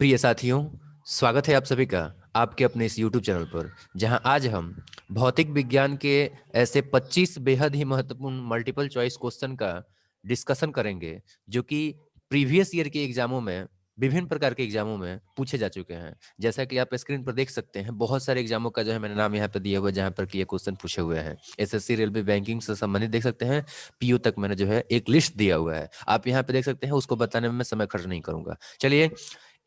प्रिय साथियों, स्वागत है आप सभी का आपके अपने इस YouTube चैनल पर, जहां आज हम भौतिक विज्ञान के ऐसे 25 बेहद ही महत्वपूर्ण मल्टीपल चॉइस क्वेश्चन का डिस्कशन करेंगे, जो कि प्रीवियस ईयर के एग्जामों में विभिन्न प्रकार के एग्जामों में पूछे जा चुके हैं। जैसा कि आप स्क्रीन पर देख सकते हैं, बहुत सारे एग्जामों का जो है मैंने नाम यहाँ पर दिया हुआ है, जहाँ पर कि ये क्वेश्चन पूछे हुए हैं। एसएससी, रेलवे, बैंकिंग से संबंधित देख सकते हैं। पीओ तक मैंने जो है एक लिस्ट दिया हुआ है, आप यहाँ पे देख सकते हैं। उसको बताने में मैं समय खर्च नहीं करूंगा। चलिए,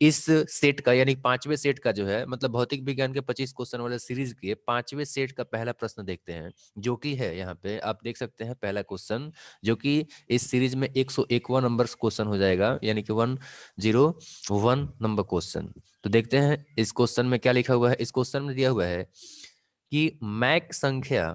इस सेट का यानी पांचवें सेट का जो है मतलब भौतिक विज्ञान के 25 क्वेश्चन वाले सीरीज के पांचवें सेट का पहला प्रश्न देखते हैं, जो कि है यहाँ पे आप देख सकते हैं पहला क्वेश्चन, जो कि इस सीरीज में 101वां नंबर क्वेश्चन हो जाएगा, यानी कि 101 नंबर क्वेश्चन। तो देखते हैं इस क्वेश्चन में क्या लिखा हुआ है। इस क्वेश्चन में दिया हुआ है कि मैक संख्या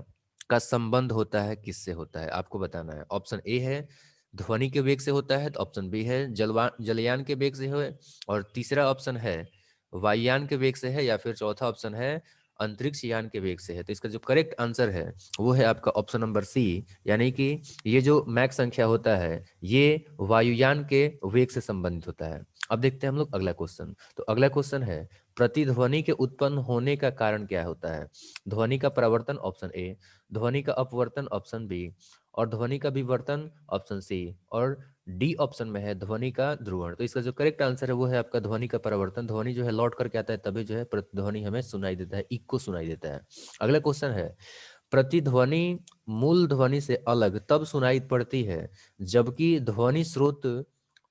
का संबंध होता है किससे होता है, आपको बताना है। ऑप्शन ए है ध्वनि के वेग से होता है, तो ऑप्शन बी है जलयान के वेग से है, और तीसरा ऑप्शन है वायुयान के वेग से है, या फिर चौथा ऑप्शन है अंतरिक्ष यान के वेग से है। तो इसका जो करेक्ट आंसर है वो है आपका ऑप्शन नंबर सी, यानी कि ये जो मैक संख्या होता है ये वायुयान के वेग से संबंधित होता है। अब देखते हैं हम लोग अगला क्वेश्चन। तो अगला क्वेश्चन है प्रतिध्वनि के उत्पन्न होने का कारण क्या होता है। ध्वनि का परावर्तन ऑप्शन ए, ध्वनि का अपवर्तन ऑप्शन बी, और ध्वनि का विवर्तन ऑप्शन सी, और डी ऑप्शन में है ध्वनि का ध्रुवण। तो इसका जो करेक्ट आंसर है वो है आपका ध्वनि का परावर्तन। ध्वनि जो है लौट करके आता है, तभी जो है प्रतिध्वनि हमें सुनाई देता है, इको सुनाई देता है। अगला क्वेश्चन है प्रतिध्वनि मूल ध्वनि से अलग तब सुनाई पड़ती है जबकि ध्वनि स्रोत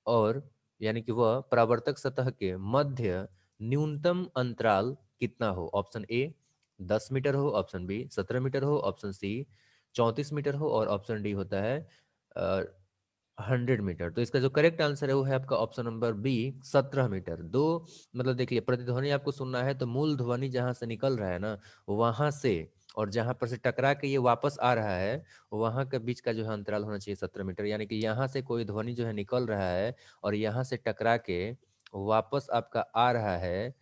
और यानी कि वह परावर्तक सतह के मध्य न्यूनतम अंतराल कितना हो। ऑप्शन ए 10 मीटर हो, ऑप्शन बी 17 मीटर हो, ऑप्शन सी 34 मीटर हो, और ऑप्शन डी होता है 100 मीटर। तो इसका जो करेक्ट आंसर है वो है आपका ऑप्शन नंबर बी 17 मीटर। दो मतलब देखिए, प्रतिध्वनि आपको सुनना है तो मूल ध्वनि जहां से निकल रहा है ना, वहां से और जहां पर से टकरा के ये वापस आ रहा है, वहां के बीच का जो है अंतराल होना चाहिए 17 मीटर। यानी कि यहाँ से कोई ध्वनि जो है निकल रहा है और यहाँ से टकरा के वापस आपका आ रहा है,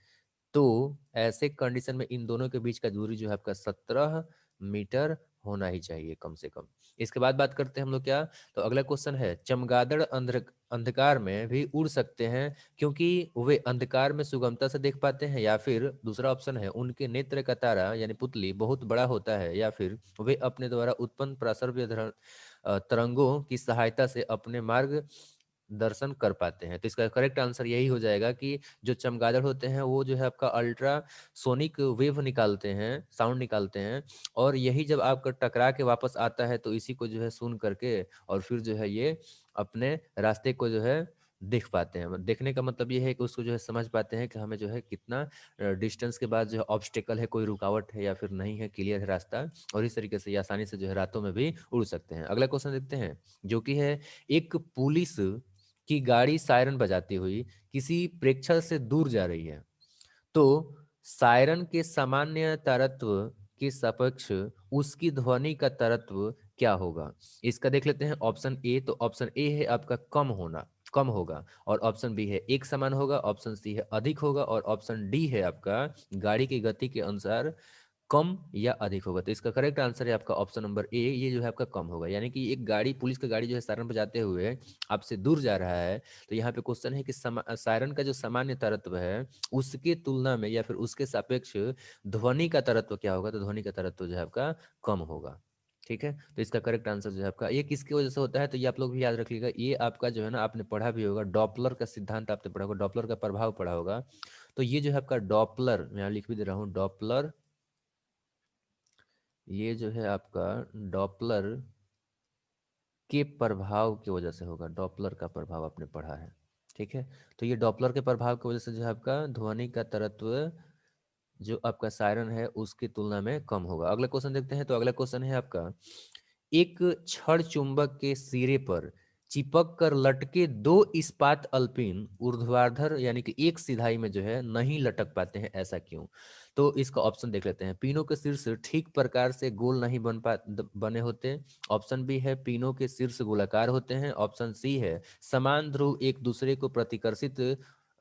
तो ऐसे कंडीशन में इन दोनों के बीच का दूरी जो है आपका 17 मीटर होना ही चाहिए कम से कम। इसके बाद बात करते हैं हम लोग क्या। तो अगला क्वेश्चन है चमगादड़ अंधकार में भी उड़ सकते हैं क्योंकि वे अंधकार में सुगमता से देख पाते हैं, या फिर दूसरा ऑप्शन है उनके नेत्र का तारा यानी पुतली बहुत बड़ा होता है, या फिर वे अपने द्वारा उत्पन्न प्रसर्य तरंगों की सहायता से अपने मार्ग दर्शन कर पाते हैं। तो इसका करेक्ट आंसर यही हो जाएगा कि जो चमगादड़ होते हैं वो जो है आपका अल्ट्रा सोनिक वेव निकालते हैं, साउंड निकालते हैं, और यही जब आपका टकरा के वापस आता है तो इसी को जो है सुन करके और फिर जो है ये अपने रास्ते को जो है देख पाते हैं। देखने का मतलब ये है कि उसको जो है समझ पाते हैं कि हमें जो है कितना डिस्टेंस के बाद जो है ऑब्स्टेकल है, कोई रुकावट है या फिर नहीं है, क्लियर है रास्ता, और इस तरीके से ये आसानी से जो है रातों में भी उड़ सकते हैं। अगला क्वेश्चन देखते हैं, जो कि है एक पुलिस की गाड़ी सायरन बजाती हुई किसी प्रेक्षक से दूर जा रही है, तो सायरन के सामान्य तारत्व के सापेक्ष उसकी ध्वनि का तारत्व क्या होगा। इसका देख लेते हैं ऑप्शन ए। तो ऑप्शन ए है आपका कम होना, कम होगा, और ऑप्शन बी है एक समान होगा, ऑप्शन सी है अधिक होगा, और ऑप्शन डी है आपका गाड़ी की गति के अनुसार कम या अधिक होगा। तो इसका करेक्ट आंसर है आपका ऑप्शन नंबर ए, ये जो है आपका कम होगा। यानी कि एक गाड़ी, पुलिस का गाड़ी जो है सायरन बजाते हुए आपसे दूर जा रहा है, तो यहाँ पे क्वेश्चन है कि सायरन का जो सामान्य तरत्व है उसके तुलना में या फिर उसके सापेक्ष ध्वनि का तरत्व क्या होगा। तो ध्वनि का तरत्व जो है आपका कम होगा। ठीक है, तो इसका करेक्ट आंसर जो है आपका ये किसकी वजह से होता है, तो ये आप लोग भी याद रखिएगा। ये आपका जो है ना, आपने पढ़ा भी होगा, डॉपलर का सिद्धांत आपने पढ़ा होगा, डॉपलर का प्रभाव पढ़ा होगा। तो ये जो है आपका डॉपलर, मैं यहाँ लिख भी दे रहा हूँ डॉपलर, ये जो है आपका डॉपलर के प्रभाव की वजह से होगा। डॉपलर का प्रभाव आपने पढ़ा है, ठीक है। तो ये डॉपलर के प्रभाव की वजह से जो है आपका ध्वनि का तरत्व जो आपका सायरन है उसकी तुलना में कम होगा। अगला क्वेश्चन देखते हैं। तो अगला क्वेश्चन है आपका एक छड़ चुंबक के सिरे पर चिपक कर लटके दो इस्पात अल्पिन ऊर्ध्वाधर यानी कि एक सिधाई में जो है नहीं लटक पाते हैं, ऐसा क्यों। तो इसका ऑप्शन देख लेते हैं। पिनों के शीर्ष ठीक प्रकार से गोल नहीं बने होते। ऑप्शन बी है पिनों के शीर्ष गोलाकार होते हैं। ऑप्शन सी है समान ध्रुव एक दूसरे को प्रतिकर्षित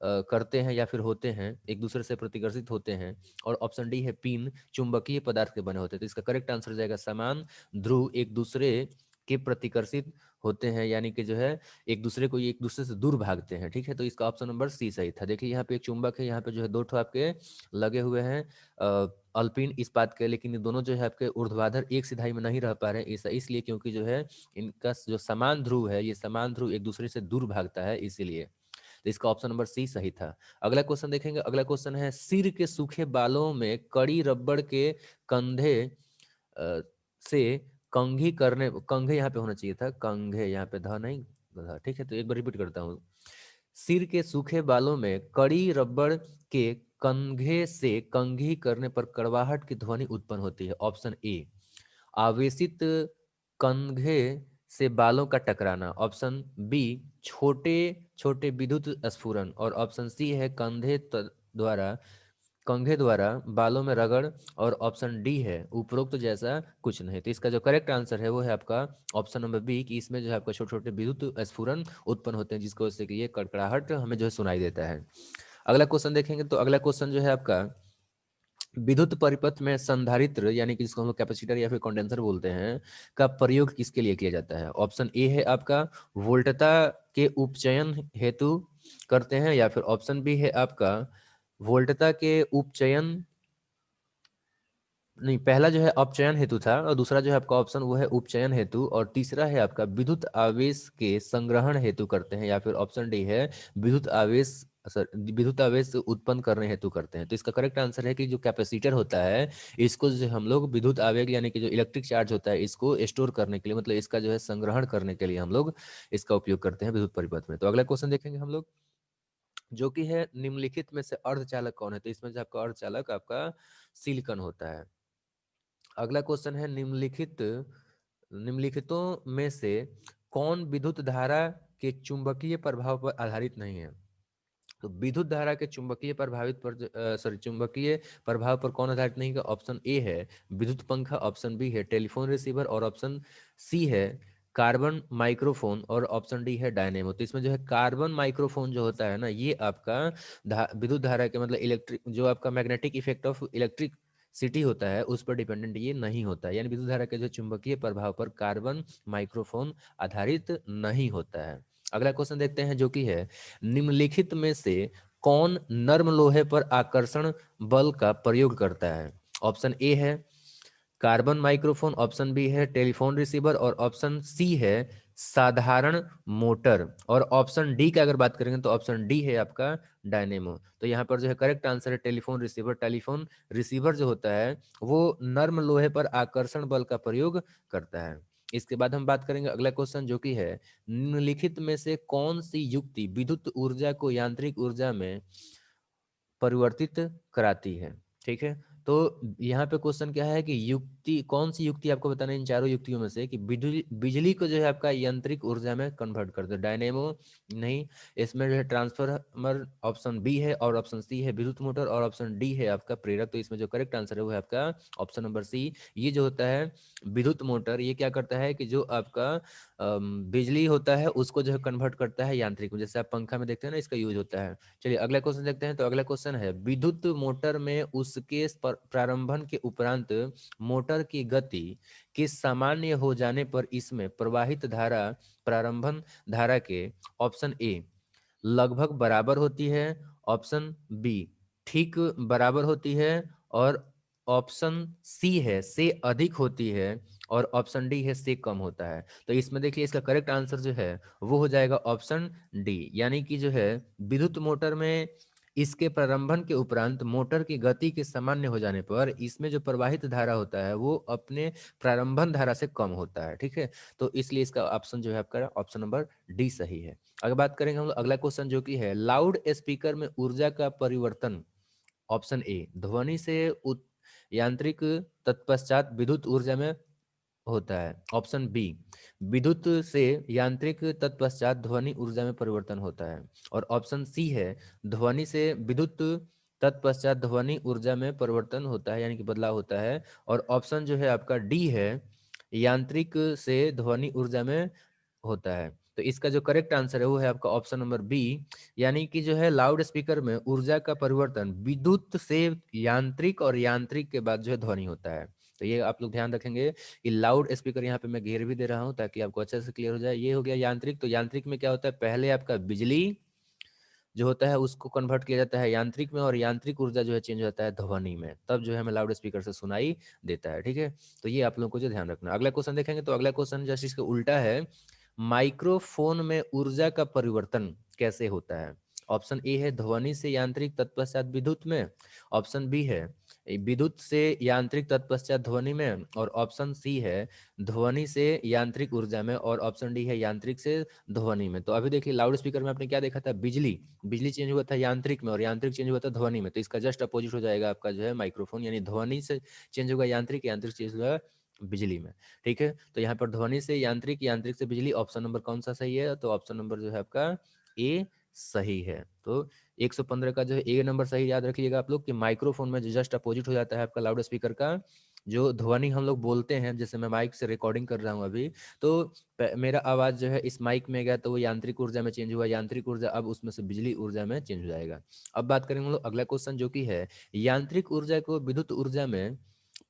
करते हैं या फिर होते हैं, एक दूसरे से प्रतिकर्षित होते हैं, और ऑप्शन डी है पिन चुंबकीय पदार्थ के बने होते हैं। तो इसका करेक्ट आंसर हो जाएगा समान ध्रुव एक दूसरे के प्रतिकर्षित होते हैं, यानी कि जो है एक दूसरे से दूर भागते हैं। ठीक है, तो इसका ऑप्शन नंबर सी सही था। देखिए यहाँ पे एक चुंबक है, यहाँ पे जो है दो ठो आपके लगे हुए हैं अल्पिन इस्पात के, लेकिन ये दोनों जो है आपके ऊर्ध्वाधर एक सिधाई में नहीं रह पा रहे हैं, इसलिए क्योंकि जो है इनका जो समान ध्रुव है, ये समान ध्रुव एक दूसरे से दूर भागता है, इसीलिए। तो इसका ऑप्शन नंबर सी सही था। अगला क्वेश्चन देखेंगे। अगला क्वेश्चन है, सिर के सूखे बालों में कड़ी रबड़ के कंधे से कंघी करने, कंघे यहाँ पे होना चाहिए था, कंघे यहाँ पे धा नहीं धा। ठीक है, तो एक बार रिपीट करता हूँ। सिर के सूखे बालों में कड़ी रबड़ के कंघे से कंघी करने पर कड़वाहट की ध्वनि उत्पन्न होती है। ऑप्शन ए आवेशित कंघे से बालों का टकराना, ऑप्शन बी छोटे छोटे विद्युत स्फुरन, और ऑप्शन सी है द्वारा कंघे द्वारा बालों में रगड़, और ऑप्शन डी है उपरोक्त जैसा कुछ नहीं। तो इसका जो करेक्ट आंसर है वो है आपका ऑप्शन नंबर बी, कि इसमें जो है आपका छोटे छोटे विद्युत स्फुरन उत्पन्न होते हैं, जिसको वजह से कि ये कड़कड़ाहट हमें जो है सुनाई देता है। अगला क्वेश्चन देखेंगे। तो अगला क्वेश्चन जो है आपका, विद्युत परिपथ में संधारित्र यानी कि जिसको हम लोग कैपेसिटर या फिर कंडेंसर बोलते हैं, का प्रयोग किसके लिए किया जाता है। ऑप्शन ए है आपका वोल्टता के उपचयन हेतु करते हैं, या फिर ऑप्शन बी है आपका वोल्टता के उपचयन, नहीं, पहला जो है अपचयन हेतु था, और दूसरा जो है आपका ऑप्शन वो है उपचयन हेतु, और तीसरा है आपका विद्युत आवेश के संग्रहण हेतु करते हैं, या फिर ऑप्शन डी है विद्युत आवेश विद्युत आवेश उत्पन्न करने हेतु करते हैं। तो इसका करेक्ट आंसर है कि जो कैपेसिटर होता है, इसको जो हम लोग विद्युत आवेग यानी कि जो इलेक्ट्रिक चार्ज होता है, इसको स्टोर करने के लिए, मतलब इसका जो है संग्रहण करने के लिए हम लोग इसका उपयोग करते हैं विद्युत परिपथ में। तो अगला क्वेश्चन देखेंगे हम लोग, जो कि है निम्नलिखित में से अर्धचालक कौन है। तो इसमें जो आपका अर्धचालक आपका सिलिकॉन होता है। अगला क्वेश्चन है, निम्नलिखितों में से कौन विद्युत धारा के चुंबकीय प्रभाव पर आधारित नहीं है। तो विद्युत धारा के चुंबकीय प्रभावित पर चुंबकीय प्रभाव पर कौन आधारित नहीं है। ऑप्शन ए है विद्युत पंखा, ऑप्शन बी है टेलीफोन रिसीवर, और ऑप्शन सी है कार्बन माइक्रोफोन, और ऑप्शन डी है डायनेमो। तो इसमें जो है कार्बन माइक्रोफोन जो होता है ना, ये आपका विद्युत धारा के मतलब इलेक्ट्रिक जो आपका magnetic effect of electric city होता है, उस पर डिपेंडेंट ये नहीं होता है, यानी विद्युत धारा के जो चुंबकीय प्रभाव पर कार्बन माइक्रोफोन आधारित नहीं होता है। अगला क्वेश्चन देखते हैं, जो कि है निम्नलिखित में से कौन नर्म लोहे पर आकर्षण बल का प्रयोग करता है। ऑप्शन ए है कार्बन माइक्रोफोन, ऑप्शन बी है टेलीफोन रिसीवर, और ऑप्शन सी है साधारण मोटर, और ऑप्शन डी की अगर बात करेंगे तो ऑप्शन डी है आपका डायनेमो। तो यहाँ पर जो है करेक्ट आंसर है टेलीफोन रिसीवर। टेलीफोन रिसीवर जो होता है वो नर्म लोहे पर आकर्षण बल का प्रयोग करता है। इसके बाद हम बात करेंगे अगला क्वेश्चन, जो कि है निम्नलिखित में से कौन सी युक्ति विद्युत ऊर्जा को यांत्रिक ऊर्जा में परिवर्तित कराती है। ठीक है, तो यहाँ पे क्वेश्चन क्या है कि युक्ति, कौन सी युक्ति आपको बताना है इन चारों युक्तियों में से कि बिजली बिजली को जो है आपका यांत्रिक ऊर्जा में कन्वर्ट कर दो। डायनेमो नहीं, इसमें जो है ट्रांसफार्मर ऑप्शन बी है, और ऑप्शन सी है विद्युत मोटर, और ऑप्शन डी है आपका प्रेरक। तो इसमें जो करेक्ट आंसर है वो है आपका ऑप्शन नंबर सी। ये जो होता है विद्युत मोटर, ये क्या करता है कि जो आपका बिजली होता है उसको जो है कन्वर्ट करता है यांत्रिक में, जैसे आप पंखा में देखते हैं ना, इसका यूज होता है। चलिए अगला क्वेश्चन देखते हैं। तो अगला क्वेश्चन है, विद्युत मोटर में उसके प्रारंभन के उपरांत मोटर की गति के सामान्य हो जाने पर इसमें प्रवाहित धारा प्रारंभन धारा के ऑप्शन ए लगभग बराबर होती है, ऑप्शन बी ठीक बराबर होती है, और ऑप्शन सी है से अधिक होती है, और ऑप्शन डी है से कम होता है। तो इसमें देखिए इसका करेक्ट आंसर जो है वो हो जाएगा ऑप्शन डी, यानी कि जो है विद्युत मोटर में इसके प्रारंभन के उपरांत मोटर की गति के सामान्य हो जाने पर इसमें जो प्रवाहित धारा होता है वो अपने प्रारंभन धारा से कम होता है। ठीक है, तो इसलिए इसका ऑप्शन जो है आपका ऑप्शन नंबर डी सही है। अगर बात करेंगे हम लोग अगला क्वेश्चन, जो कि है लाउड स्पीकर में ऊर्जा का परिवर्तन। ऑप्शन ए ध्वनि से यांत्रिक तत्पश्चात विद्युत ऊर्जा में होता है, ऑप्शन बी विद्युत से यांत्रिक तत्पश्चात ध्वनि ऊर्जा में परिवर्तन होता है, और ऑप्शन सी है ध्वनि से विद्युत तत्पश्चात ध्वनि ऊर्जा में परिवर्तन होता है, यानी कि बदलाव होता है, और ऑप्शन जो है आपका डी है यांत्रिक से ध्वनि ऊर्जा में होता है। तो इसका जो करेक्ट आंसर है वो है आपका ऑप्शन नंबर बी, यानी कि जो है लाउड स्पीकर में ऊर्जा का परिवर्तन विद्युत से यांत्रिक, और यांत्रिक के बाद जो है ध्वनि होता है। तो ये आप लोग ध्यान रखेंगे कि लाउड स्पीकर यहाँ पे मैं घेर भी दे रहा हूँ ताकि आपको अच्छे से क्लियर हो जाए। ये हो गया यांत्रिक। तो यांत्रिक में क्या होता है, पहले आपका बिजली जो होता है उसको कन्वर्ट किया जाता है यांत्रिक में, और यांत्रिक ऊर्जा जो है चेंज हो जाता है ध्वनि में, तब जो है हमें लाउड स्पीकर से सुनाई देता है। ठीक है, तो ये आप लोगों को जो ध्यान रखना। अगला क्वेश्चन देखेंगे, तो अगला क्वेश्चन जस्ट इसका उल्टा है, माइक्रोफोन में ऊर्जा का परिवर्तन कैसे होता है। ऑप्शन ए है ध्वनि से यांत्रिक तत्पश्चात विद्युत में, ऑप्शन बी है विद्युत से यांत्रिक तत्पश्चात ध्वनि में, और ऑप्शन सी है ध्वनि से यांत्रिक ऊर्जा में, और ऑप्शन डी है यांत्रिक से ध्वनि में। तो अभी देखिए लाउड स्पीकर में आपने क्या देखा था, बिजली, बिजली चेंज हुआ था यांत्रिक में, और यांत्रिक चेंज हुआ था ध्वनि में। तो इसका जस्ट अपोजिट हो जाएगा आपका जो है माइक्रोफोन, यानी ध्वनि से चेंज होगा यांत्रिक, यांत्रिक चेंज होगा बिजली में। ठीक है, तो यहाँ पर ध्वनि से यांत्रिक, यांत्रिक से बिजली, ऑप्शन नंबर कौन सा सही है, तो ऑप्शन नंबर जो है आपका ए सही है। तो 115 का जो है ए नंबर सही याद रखिएगा आप लोग कि माइक्रोफोन में जो जस्ट अपोजिट हो जाता है आपका लाउड स्पीकर का, जो ध्वनि हम लोग बोलते हैं, जैसे मैं माइक से रिकॉर्डिंग कर रहा हूँ अभी, तो मेरा आवाज जो है इस माइक में गया तो वो यांत्रिक ऊर्जा में चेंज हुआ, यांत्रिक ऊर्जा अब उसमें से बिजली ऊर्जा में चेंज हो जाएगा। अब बात करेंगे हम लोग अगला क्वेश्चन जो कि है यांत्रिक ऊर्जा को विद्युत ऊर्जा में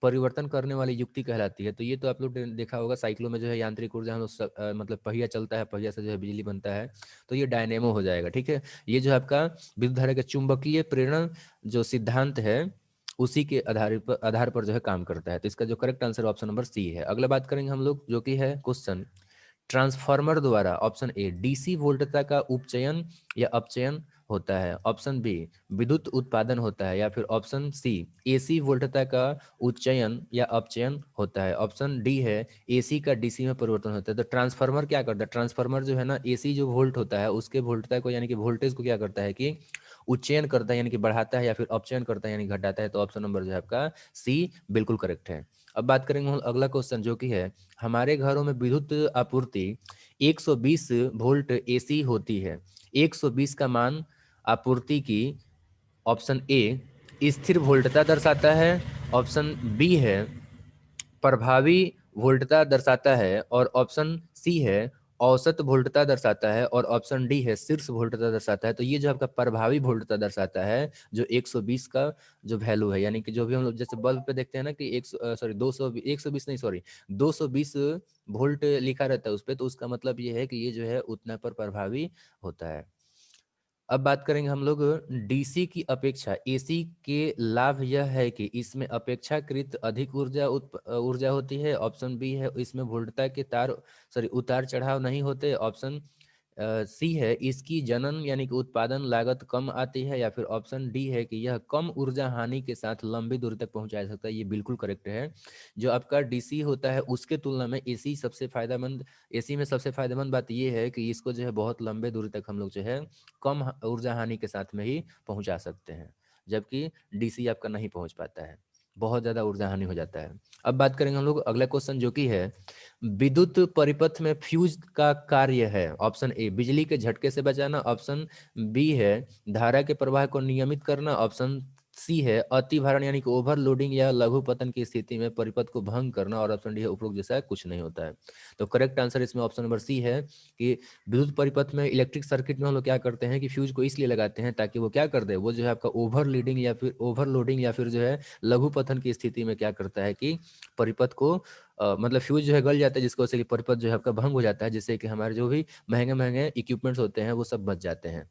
परिवर्तन करने वाली युक्ति कहलाती है। तो ये तो आप लोग देखा होगा साइकिलों में जो है यांत्रिक ऊर्जा हम लोग मतलब पहिया चलता है, पहिया से जो है बिजली बनता है, तो ये डायनेमो हो जाएगा। ठीक है, ये जो आपका विद्युत धारा का चुंबकीय प्रेरण जो सिद्धांत है उसी के आधार पर जो है काम करता है। तो इसका जो correct answer option number C है। अगला बात करेंगे हम लोग जो कि है क्वेश्चन, ट्रांसफार्मर द्वारा ऑप्शन ए डीसी वोल्टता का उपचयन या अपचयन होता है, ऑप्शन बी विद्युत उत्पादन होता है, या फिर ऑप्शन सी एसी वोल्टता का उच्चयन या अपचयन होता है, ऑप्शन डी है एसी का डीसी में परिवर्तन होता है। तो ट्रांसफार्मर क्या करता है, ट्रांसफार्मर जो है ना एसी जो वोल्ट होता है उसके वोल्टता को यानी कि वोल्टेज को क्या करता है कि उच्चयन करता है यानी कि बढ़ाता है, या फिर अपचयन करता है यानी घटाता है। तो ऑप्शन नंबर जो है आपका सी बिल्कुल करेक्ट है। अब बात करेंगे हम अगला क्वेश्चन जो कि है हमारे घरों में विद्युत आपूर्ति 120 वोल्ट एसी होती है, 120 का मान आपूर्ति की ऑप्शन ए स्थिर वोल्टता दर्शाता है, ऑप्शन बी है प्रभावी वोल्टता दर्शाता है, और ऑप्शन सी है औसत वोल्टता दर्शाता है, और ऑप्शन डी है शीर्ष वोल्टता दर्शाता है। तो ये जो आपका प्रभावी वोल्टता दर्शाता है जो 120 का जो वैल्यू है, यानी कि जो भी हम लोग जैसे बल्ब पे देखते हैं ना कि 200 120 नहीं सॉरी 220 वोल्ट लिखा रहता है उस पे, तो उसका मतलब ये है कि ये जो है उतना पर प्रभावी होता है। अब बात करेंगे हम लोग डीसी की अपेक्षा एसी के लाभ यह है कि इसमें अपेक्षाकृत अधिक ऊर्जा होती है, ऑप्शन बी है इसमें वोल्टता के उतार चढ़ाव नहीं होते, ऑप्शन सी है इसकी जनन यानी कि उत्पादन लागत कम आती है, या फिर ऑप्शन डी है कि यह कम ऊर्जा हानि के साथ लंबी दूरी तक पहुंचा जा सकता है। ये बिल्कुल करेक्ट है। जो आपका डीसी होता है उसके तुलना में एसी सबसे फायदेमंद, एसी में सबसे फायदेमंद बात यह है कि इसको जो है बहुत लंबे दूरी तक हम लोग जो है कम ऊर्जा हानि के साथ में ही पहुंचा सकते हैं, जबकि डीसी आपका नहीं पहुंच पाता है, बहुत ज्यादा ऊर्जा हानि हो जाता है। अब बात करेंगे हम लोग अगला क्वेश्चन जो कि है विद्युत परिपथ में फ्यूज का कार्य है, ऑप्शन ए बिजली के झटके से बचाना, ऑप्शन बी है धारा के प्रवाह को नियमित करना, ऑप्शन सी है अति भारण यानी कि ओवरलोडिंग या लघु पतन की स्थिति में परिपथ को भंग करना, और ऑप्शन डी है उपरोक्त जैसा कुछ नहीं होता है। तो करेक्ट आंसर इसमें ऑप्शन नंबर सी है कि विद्युत परिपथ में इलेक्ट्रिक सर्किट में हम लोग क्या करते हैं कि फ्यूज को इसलिए लगाते हैं ताकि वो क्या कर दे, वो जो है आपका ओवरलोडिंग या फिर जो है लघु पतन की स्थिति में क्या करता है कि परिपथ को मतलब फ्यूज जो है गल जाता है, जिसको से कि परिपथ जो है आपका भंग हो जाता है, जिससे कि हमारे जो भी महंगे महंगे इक्विपमेंट्स होते हैं वो सब बच जाते हैं।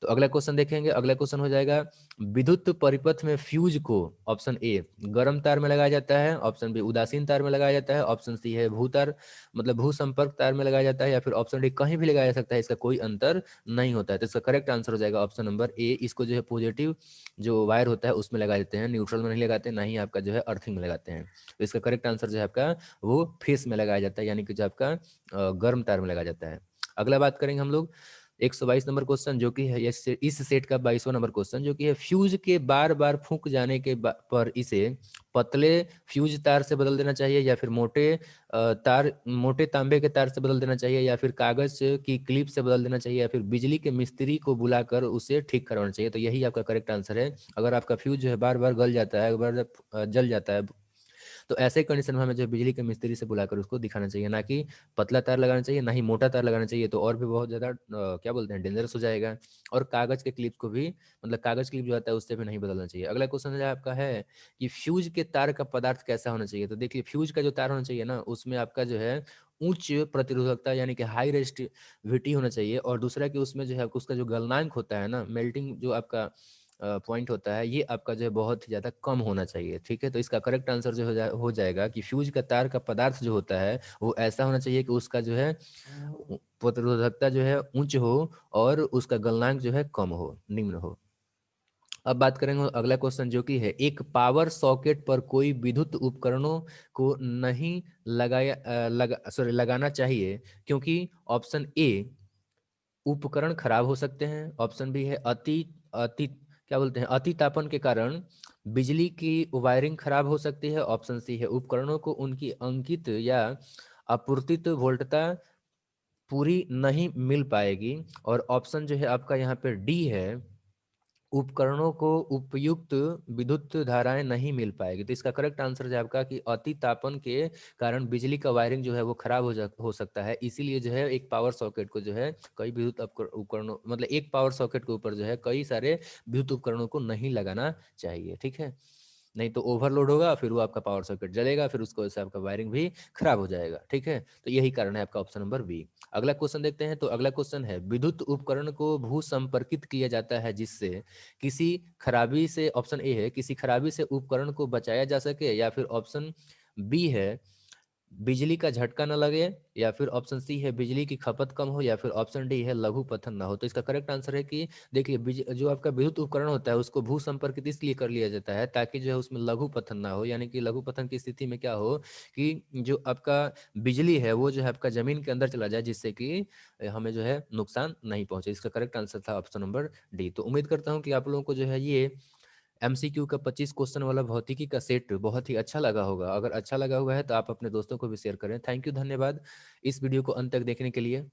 तो अगला क्वेश्चन देखेंगे, अगला क्वेश्चन हो जाएगा विद्युत परिपथ में फ्यूज को ऑप्शन ए गर्म तार में लगाया जाता है, ऑप्शन बी उदासीन तार में लगाया जाता है, ऑप्शन सी है भूतार मतलब भू संपर्क तार में लगाया जाता है, या फिर ऑप्शन डी कहीं भी लगाया जा सकता है, इसका कोई अंतर नहीं होता है। तो इसका करेक्ट आंसर हो जाएगा ऑप्शन नंबर ए, इसको जो है पॉजिटिव जो वायर होता है उसमें लगा देते हैं, न्यूट्रल में नहीं लगाते, ना ही आपका जो है अर्थिंग में लगाते हैं। तो इसका करेक्ट आंसर जो है आपका वो फेस में लगाया जाता है, यानी कि जो आपका गर्म तार में लगाया जाता है। अगला बात करेंगे हम लोग 122 नंबर क्वेश्चन जो कि है इस सेट का 22वां नंबर क्वेश्चन जो कि है फ्यूज के बार बार फूंक जाने के पर इसे पतले फ्यूज तार से बदल देना चाहिए, या फिर मोटे तांबे के तार से बदल देना चाहिए, या फिर कागज की क्लिप से बदल देना चाहिए, या फिर बिजली के मिस्त्री को बुलाकर उसे ठीक करवाना चाहिए। तो यही आपका करेक्ट आंसर है। अगर आपका फ्यूज जो है बार बार गल जाता है, बार जल जाता है, तो ऐसे कंडीशन में हमें जो है बिजली के मिस्त्री से बुलाकर उसको दिखाना चाहिए, ना कि पतला तार लगाना चाहिए, ना ही मोटा तार लगाना चाहिए, तो और भी बहुत ज़्यादा क्या बोलते हैं डेंजरस हो जाएगा। और कागज़ के क्लिप को भी मतलब कागज़ क्लिप जो आता है उससे भी नहीं बदलना चाहिए। अगला क्वेश्चन है आपका है कि फ्यूज़ के तार का पदार्थ कैसा होना चाहिए? तो देखिए फ्यूज़ का जो तार होना चाहिए ना उसमें आपका जो है उच्च प्रतिरोधकता यानी कि हाई रेसिस्टिविटी होना चाहिए, और दूसरा कि उसमें जो है उसका जो गलनांक होता है ना, मेल्टिंग जो आपका पॉइंट होता है, ये आपका जो है बहुत ही ज़्यादा कम होना चाहिए, ठीक है? तो इसका करेक्ट आंसर जो हो जाएगा कि फ्यूज़ का तार का पदार्थ जो होता है वो ऐसा होना चाहिए कि उसका जो है प्रतिरोधकता जो है उच्च हो और उसका गलनांक जो है कम हो, निम्न हो। अब बात करेंगे अगला क्वेश्चन जो कि है एक पावर सॉकेट पर कोई विद्युत उपकरणों को नहीं लगाना चाहिए क्योंकि ऑप्शन ए उपकरण खराब हो सकते हैं, ऑप्शन बी है अति अति क्या बोलते हैं अति तापन के कारण बिजली की वायरिंग खराब हो सकती है, ऑप्शन सी है उपकरणों को उनकी अंकित या आपूर्तित वोल्टता पूरी नहीं मिल पाएगी, और ऑप्शन जो है आपका यहाँ पे डी है उपकरणों को उपयुक्त विद्युत धाराएं नहीं मिल पाएगी। तो इसका करेक्ट आंसर है आपका कि अति तापन के कारण बिजली का वायरिंग जो है वो खराब हो सकता है, इसीलिए जो है एक पावर सॉकेट को जो है कई विद्युत उपकरणों मतलब एक पावर सॉकेट के ऊपर जो है कई सारे विद्युत उपकरणों को नहीं लगाना चाहिए, ठीक है? नहीं तो ओवरलोड होगा, फिर वो आपका पावर सॉकेट जलेगा, फिर उसको वजह से आपका वायरिंग भी खराब हो जाएगा, ठीक है? तो यही कारण है आपका ऑप्शन नंबर बी। अगला क्वेश्चन देखते हैं। तो अगला क्वेश्चन है विद्युत उपकरण को भू संपर्कित किया जाता है जिससे किसी खराबी से, ऑप्शन ए है किसी खराबी से उपकरण को बचाया जा सके, या फिर ऑप्शन बी है बिजली का झटका न लगे, या फिर ऑप्शन सी है बिजली की खपत कम हो, या फिर ऑप्शन डी है लघु पतन ना हो। तो इसका करेक्ट आंसर है कि देखिए जो आपका विद्युत उपकरण होता है उसको भू संपर्कित इसलिए कर लिया जाता है ताकि जो है उसमें लघु पतन ना हो, यानी कि लघु पतन की स्थिति में क्या हो कि जो आपका बिजली है वो जो है आपका जमीन के अंदर चला जाए, जिससे कि हमें जो है नुकसान नहीं पहुंचे। इसका करेक्ट आंसर था ऑप्शन नंबर डी। तो उम्मीद करता हूँ कि आप लोगों को जो है ये एमसीक्यू का 25 क्वेश्चन वाला भौतिकी का सेट बहुत ही अच्छा लगा होगा। अगर अच्छा लगा हुआ है तो आप अपने दोस्तों को भी शेयर करें। थैंक यू, धन्यवाद इस वीडियो को अंत तक देखने के लिए।